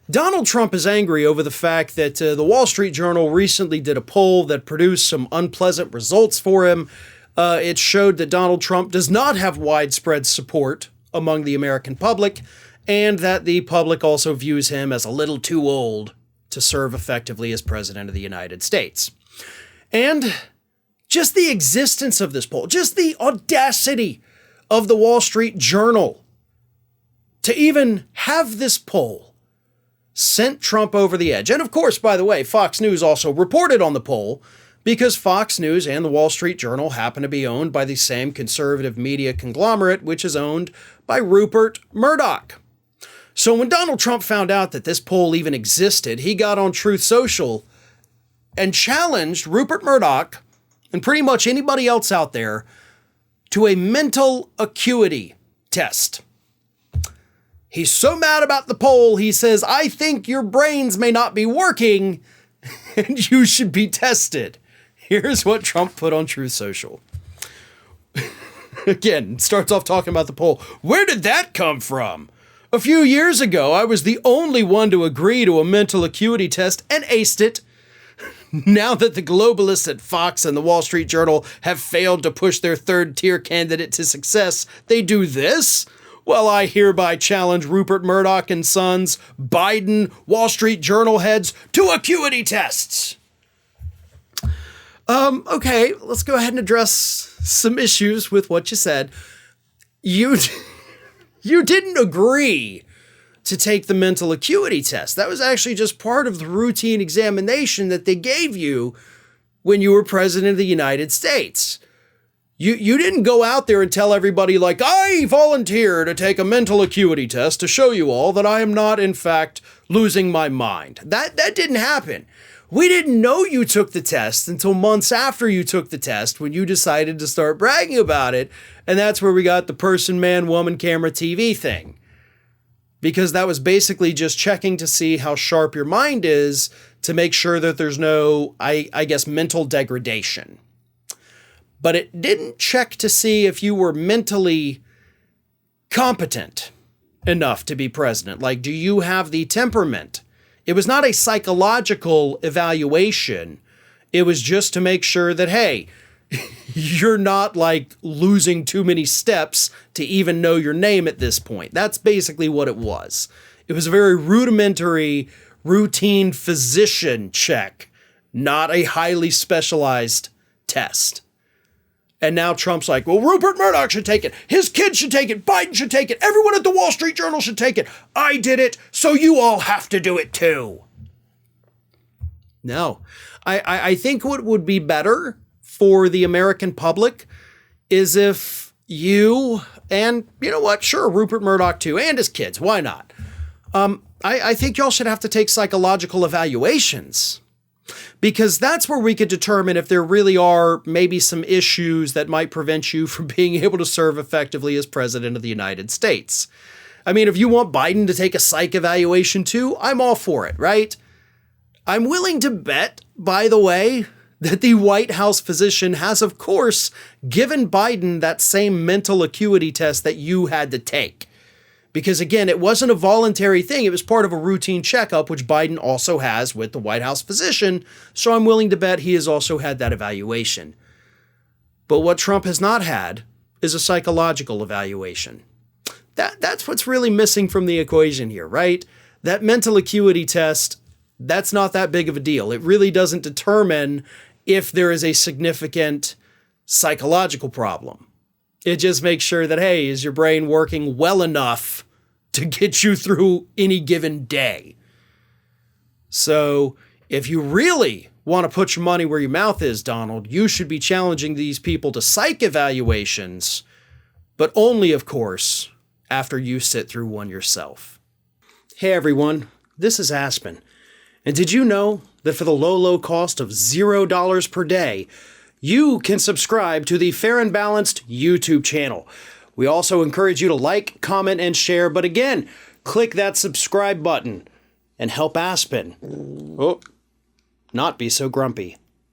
Donald Trump is angry over the fact that the Wall Street Journal recently did a poll that produced some unpleasant results for him. It showed that Donald Trump does not have widespread support among the American public, and that the public also views him as a little too old to serve effectively as president of the United States. And just the existence of this poll, just the audacity of the Wall Street Journal to even have this poll sent Trump over the edge. And of course, by the way, Fox News also reported on the poll because Fox News and the Wall Street Journal happen to be owned by the same conservative media conglomerate, which is owned by Rupert Murdoch. So when Donald Trump found out that this poll even existed, he got on Truth Social and challenged Rupert Murdoch and pretty much anybody else out there to a mental acuity test. He's so mad about the poll, he says, "I think your brains may not be working and you should be tested." Here's what Trump put on Truth Social. Again, starts off talking about the poll. "Where did that come from? A few years ago, I was the only one to agree to a mental acuity test and aced it. Now that the globalists at Fox and the Wall Street Journal have failed to push their third-tier candidate to success, they do this? Well, I hereby challenge Rupert Murdoch and Sons, Biden, Wall Street Journal heads to acuity tests." Okay, let's go ahead and address some issues with what you said. You didn't agree to take the mental acuity test. That was actually just part of the routine examination that they gave you when you were president of the United States. You didn't go out there and tell everybody, like, "I volunteer to take a mental acuity test to show you all that I am not, in fact, losing my mind." That didn't happen. We didn't know you took the test until months after you took the test when you decided to start bragging about it. And that's where we got the person, man, woman, camera, TV thing. Because that was basically just checking to see how sharp your mind is to make sure that there's no, I guess, mental degradation. But it didn't check to see if you were mentally competent enough to be president. Like, do you have the temperament? It was not a psychological evaluation. It was just to make sure that, hey, you're not like losing too many steps to even know your name at this point. That's basically what it was. It was a very rudimentary, routine physician check, not a highly specialized test. And now Trump's like, well, Rupert Murdoch should take it. His kids should take it. Biden should take it. Everyone at the Wall Street Journal should take it. I did it, so you all have to do it too. No. I think what would be better for the American public is if you, and you know what, sure, Rupert Murdoch too, and his kids, why not? I think y'all should have to take psychological evaluations. Because that's where we could determine if there really are maybe some issues that might prevent you from being able to serve effectively as president of the United States. I mean, if you want Biden to take a psych evaluation too, I'm all for it, right? I'm willing to bet, by the way, that the White House physician has, of course, given Biden that same mental acuity test that you had to take. Because again, it wasn't a voluntary thing. It was part of a routine checkup, which Biden also has with the White House physician. So I'm willing to bet he has also had that evaluation. But what Trump has not had is a psychological evaluation. That's what's really missing from the equation here, right? That mental acuity test, that's not that big of a deal. It really doesn't determine if there is a significant psychological problem. It just makes sure that, hey, is your brain working well enough to get you through any given day? So if you really want to put your money where your mouth is, Donald, you should be challenging these people to psych evaluations, but only, of course, after you sit through one yourself. Hey, everyone, this is Aspen. And did you know that for the low cost of $0 per day, you can subscribe to the Fair and Balanced YouTube channel. We also encourage you to like, comment, and share. But again, click that subscribe button and help Aspen not be so grumpy.